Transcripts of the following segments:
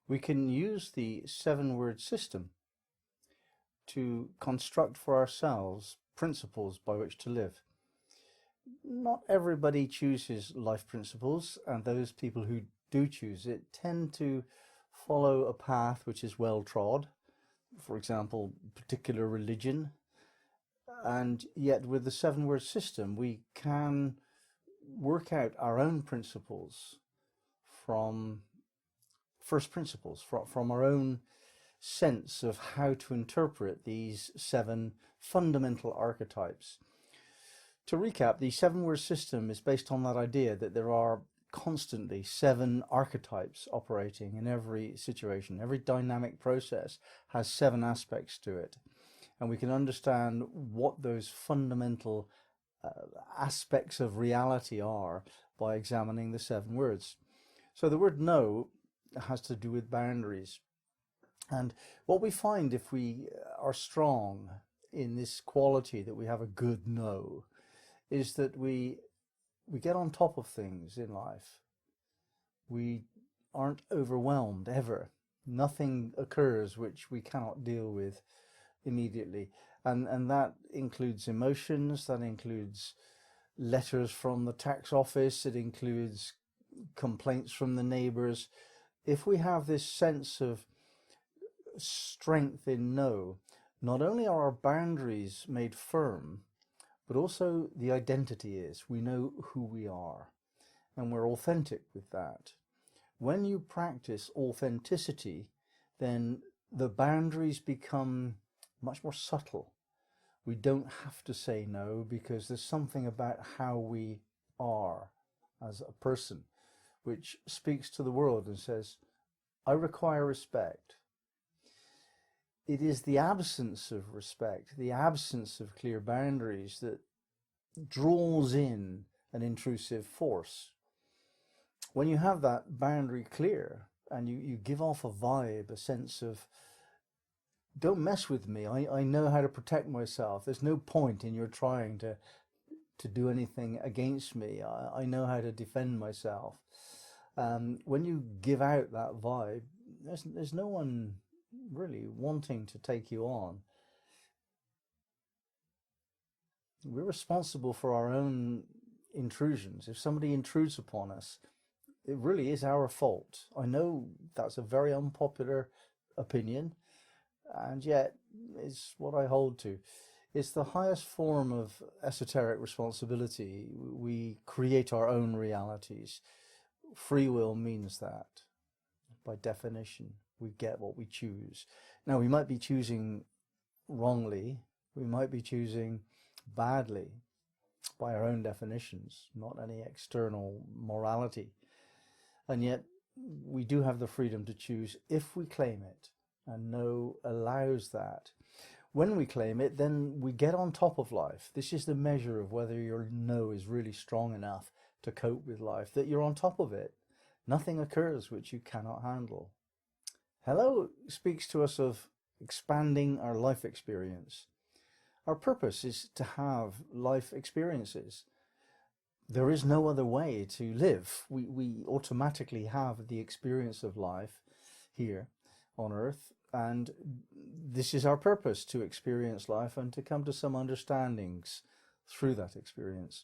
we can use the 7-word system to construct for ourselves principles by which to live. Not everybody chooses life principles, and those people who do choose it tend to follow a path which is well trod, for example, particular religion. And yet with the 7-word system, we can work out our own principles from first principles, from our own sense of how to interpret these 7 fundamental archetypes. To recap, the 7-word system is based on that idea that there are constantly 7 archetypes operating in every situation. Every dynamic process has 7 aspects to it. And we can understand what those fundamental aspects of reality are by examining the 7 words. So the word no has to do with boundaries. And what we find if we are strong in this quality that we have a good no is that we get on top of things in life. We aren't overwhelmed ever. Nothing occurs which we cannot deal with immediately. And that includes emotions, that includes letters from the tax office, it includes complaints from the neighbors. If we have this sense of strength in no, not only are our boundaries made firm, but also the identity is. We know who we are, and we're authentic with that. When you practice authenticity, then the boundaries become much more subtle. We don't have to say no because there's something about how we are as a person which speaks to the world and says, I require respect. It is the absence of respect, the absence of clear boundaries that draws in an intrusive force. When you have that boundary clear and you give off a vibe, a sense of, don't mess with me, I know how to protect myself. There's no point in your trying to do anything against me. I know how to defend myself. When you give out that vibe, there's no one really wanting to take you on. We're responsible for our own intrusions. If somebody intrudes upon us, it really is our fault. I know that's a very unpopular opinion, and yet it's what I hold to. It's the highest form of esoteric responsibility. We create our own realities. Free will means that. By definition, we get what we choose. Now, we might be choosing wrongly. We might be choosing badly by our own definitions, not any external morality. And yet we do have the freedom to choose if we claim it, and no allows that. When we claim it, then we get on top of life. This is the measure of whether your no is really strong enough to cope with life, that you're on top of it. Nothing occurs which you cannot handle. Hello speaks to us of expanding our life experience. Our purpose is to have life experiences. There is no other way to live. We automatically have the experience of life here on earth, and this is our purpose, to experience life and to come to some understandings through that experience.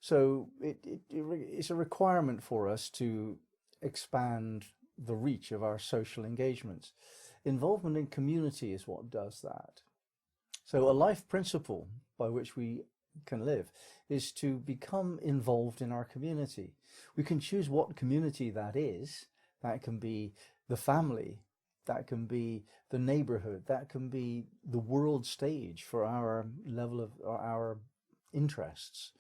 So it's a requirement for us to expand the reach of our social engagements. Involvement in community is what does that. So a life principle by which we can live is to become involved in our community. We can choose what community that is. That can be the family, that can be the neighborhood, that can be the world stage for our level of our interests,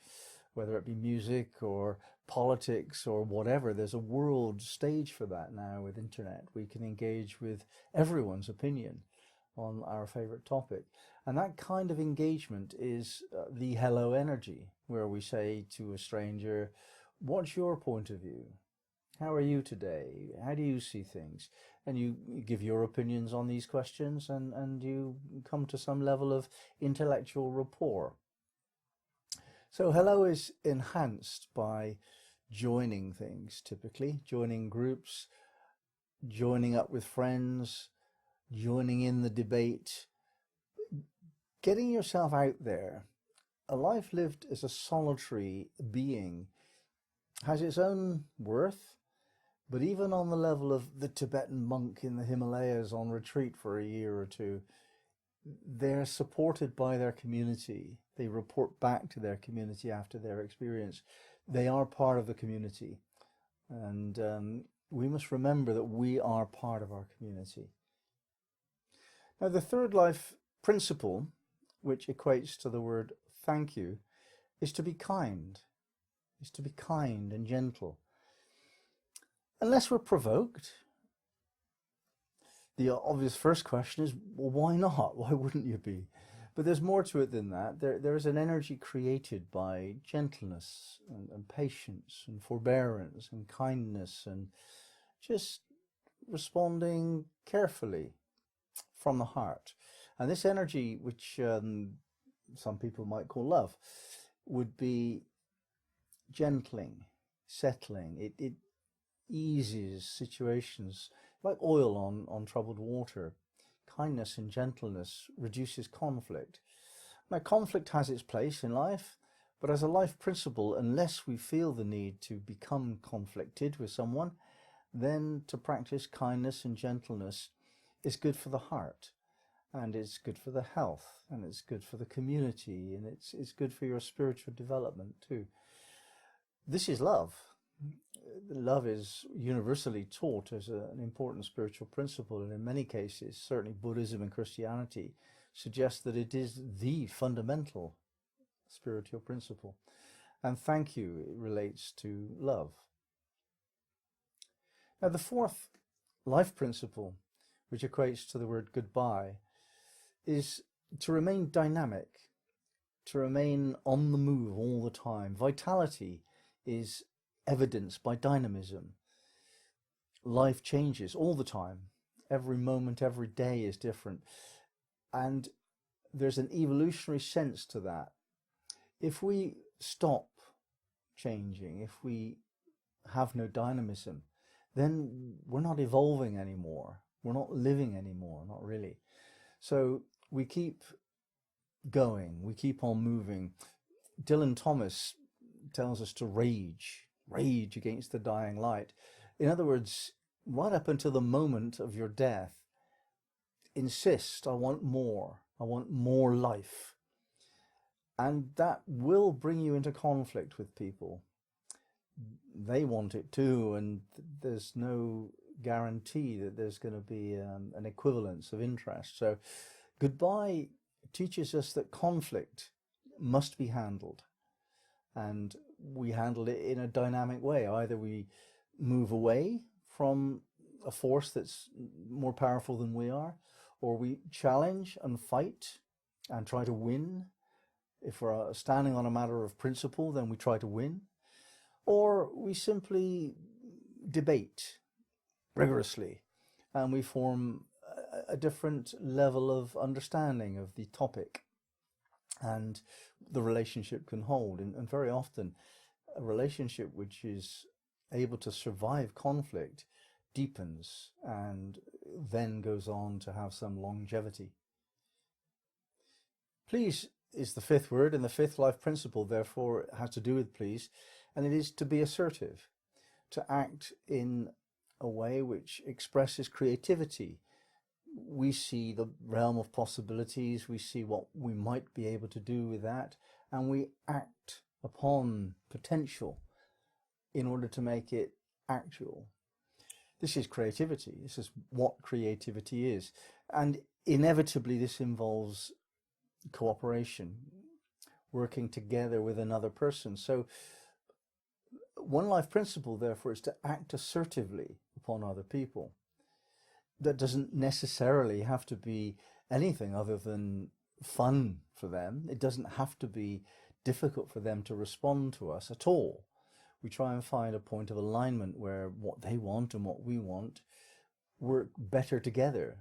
whether it be music or politics or whatever. There's a world stage for that now with internet. We can engage with everyone's opinion on our favorite topic. And that kind of engagement is the hello energy, where we say to a stranger, what's your point of view? How are you today? How do you see things? And you give your opinions on these questions, and you come to some level of intellectual rapport. So hello is enhanced by joining things, typically, joining groups, joining up with friends, joining in the debate, getting yourself out there. A life lived as a solitary being has its own worth, but even on the level of the Tibetan monk in the Himalayas on retreat for a year or two, they're supported by their community. They report back to their community after their experience. They are part of the community. And we must remember that we are part of our community. Now, the third life principle, which equates to the word thank you, is to be kind. Is to be kind and gentle. Unless we're provoked, the obvious first question is, well, why not? Why wouldn't you be? But there's more to it than that. There is an energy created by gentleness and patience and forbearance and kindness and just responding carefully from the heart. And this energy, which some people might call love, would be gentling, settling. It eases situations like oil on troubled water. Kindness and gentleness reduces conflict. Now, conflict has its place in life, but as a life principle, unless we feel the need to become conflicted with someone, then to practice kindness and gentleness is good for the heart, and it's good for the health, and it's good for the community, and it's good for your spiritual development too. This is love. Love is universally taught as an important spiritual principle, and in many cases, certainly Buddhism and Christianity, suggest that it is the fundamental spiritual principle. And thank you relates to love. Now, the fourth life principle, which equates to the word goodbye, is to remain dynamic, to remain on the move all the time. Vitality is evidenced by dynamism. Life changes all the time. Every moment, every day is different. And there's an evolutionary sense to that. If we stop changing, if we have no dynamism, then we're not evolving anymore. We're not living anymore, not really. So we keep going, we keep on moving. Dylan Thomas tells us to rage against the dying light. In other words, right up until the moment of your death, insist, I want more life. And that will bring you into conflict with people. They want it too, and there's no guarantee that there's going to be an equivalence of interest. So goodbye teaches us that conflict must be handled, and we handle it in a dynamic way. Either we move away from a force that's more powerful than we are, or we challenge and fight and try to win. If we're standing on a matter of principle, then we try to win. Or we simply debate rigorously and we form a different level of understanding of the topic, and the relationship can hold. And very often a relationship which is able to survive conflict deepens and then goes on to have some longevity. Please is the fifth word, and the fifth life principle therefore has to do with please, and it is to be assertive, to act in a way which expresses creativity. We see the realm of possibilities, we see what we might be able to do with that, and we act upon potential in order to make it actual. This is creativity. This is what creativity is. And inevitably this involves cooperation, working together with another person. So one life principle, therefore, is to act assertively upon other people. That doesn't necessarily have to be anything other than fun for them. It doesn't have to be difficult for them to respond to us at all. We try and find a point of alignment where what they want and what we want work better together.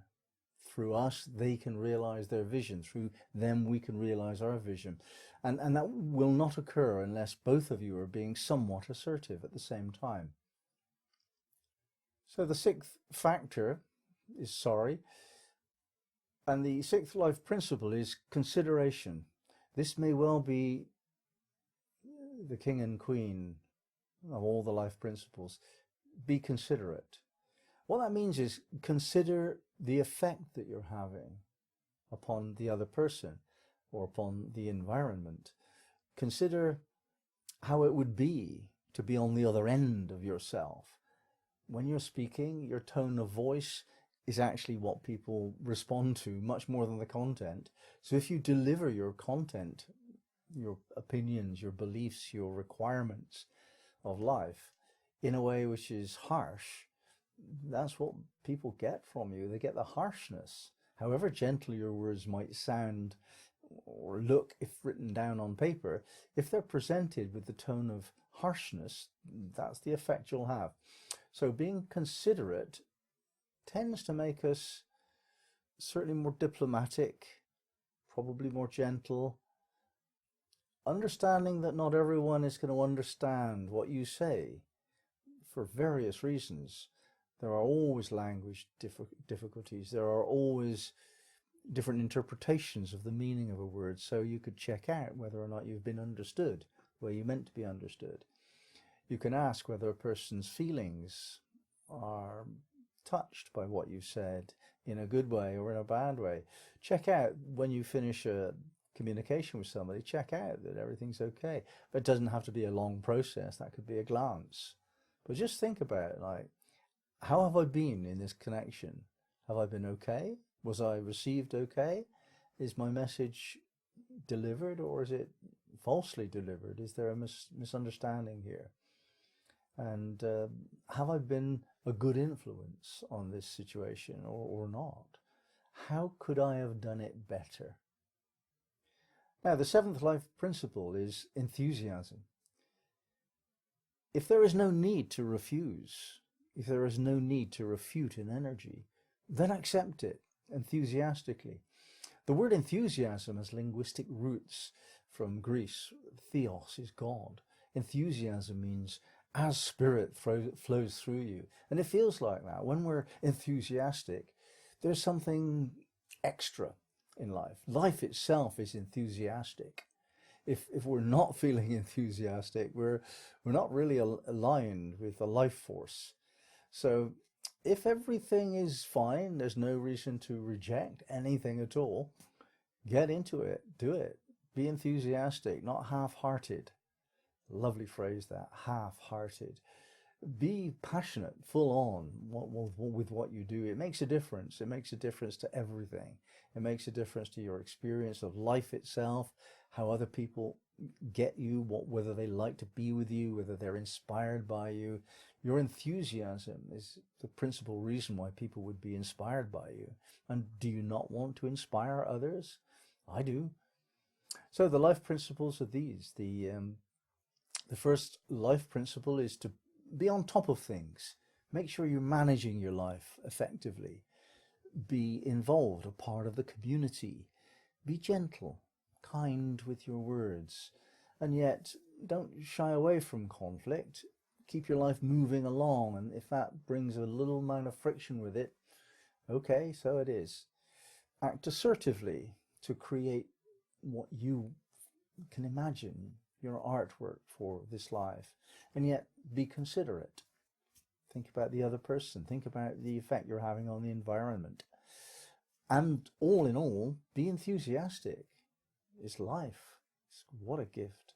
Through us, they can realize their vision. Through them, we can realize our vision. And that will not occur unless both of you are being somewhat assertive at the same time. So the sixth factor is sorry. And the sixth life principle is consideration. This may well be the king and queen of all the life principles. Be considerate. What that means is consider the effect that you're having upon the other person or upon the environment. Consider how it would be to be on the other end of yourself. When you're speaking, your tone of voice is actually what people respond to much more than the content. So if you deliver your content, your opinions, your beliefs, your requirements of life in a way which is harsh, that's what people get from you. They get the harshness. However gentle your words might sound or look if written down on paper, if they're presented with the tone of harshness, that's the effect you'll have. So being considerate tends to make us certainly more diplomatic, probably more gentle, understanding that not everyone is going to understand what you say for various reasons. There are always language difficulties. There are always different interpretations of the meaning of a word, so you could check out whether or not you've been understood where you meant to be understood. You can ask whether a person's feelings are touched by what you said in a good way or in a bad way. Check out when you finish a communication with somebody, check out that everything's okay. But it doesn't have to be a long process. That could be a glance. But just think about it, like, how have I been in this connection? Have I been okay? Was I received okay? Is my message delivered, or is it falsely delivered? Is there a misunderstanding here? And have I been a good influence on this situation or not? How could I have done it better? Now, the seventh life principle is enthusiasm. If there is no need to refuse, if there is no need to refute an energy, then accept it enthusiastically. The word enthusiasm has linguistic roots from Greece. Theos is God. Enthusiasm means as spirit flows through you. And it feels like that. When we're enthusiastic, there's something extra in life. Life itself is enthusiastic. If we're not feeling enthusiastic, we're not really aligned with the life force. So if everything is fine, there's no reason to reject anything at all. Get into it, do it. Be enthusiastic, not half-hearted. Lovely phrase, that, half-hearted. Be passionate, full on with what you do. It makes a difference. It makes a difference to everything. It makes a difference to your experience of life itself, how other people get you, whether they like to be with you, whether they're inspired by you. Your enthusiasm is the principal reason why people would be inspired by you. And do you not want to inspire others? I do. So the life principles are these. The first life principle is to be on top of things. Make sure you're managing your life effectively. Be involved, a part of the community. Be gentle, kind with your words, and yet don't shy away from conflict. Keep your life moving along, and if that brings a little amount of friction with it, okay, so it is. Act assertively to create what you can imagine, your artwork for this life, and yet be considerate. Think about the other person. Think about the effect you're having on the environment. And all in all, be enthusiastic. It's life. What a gift.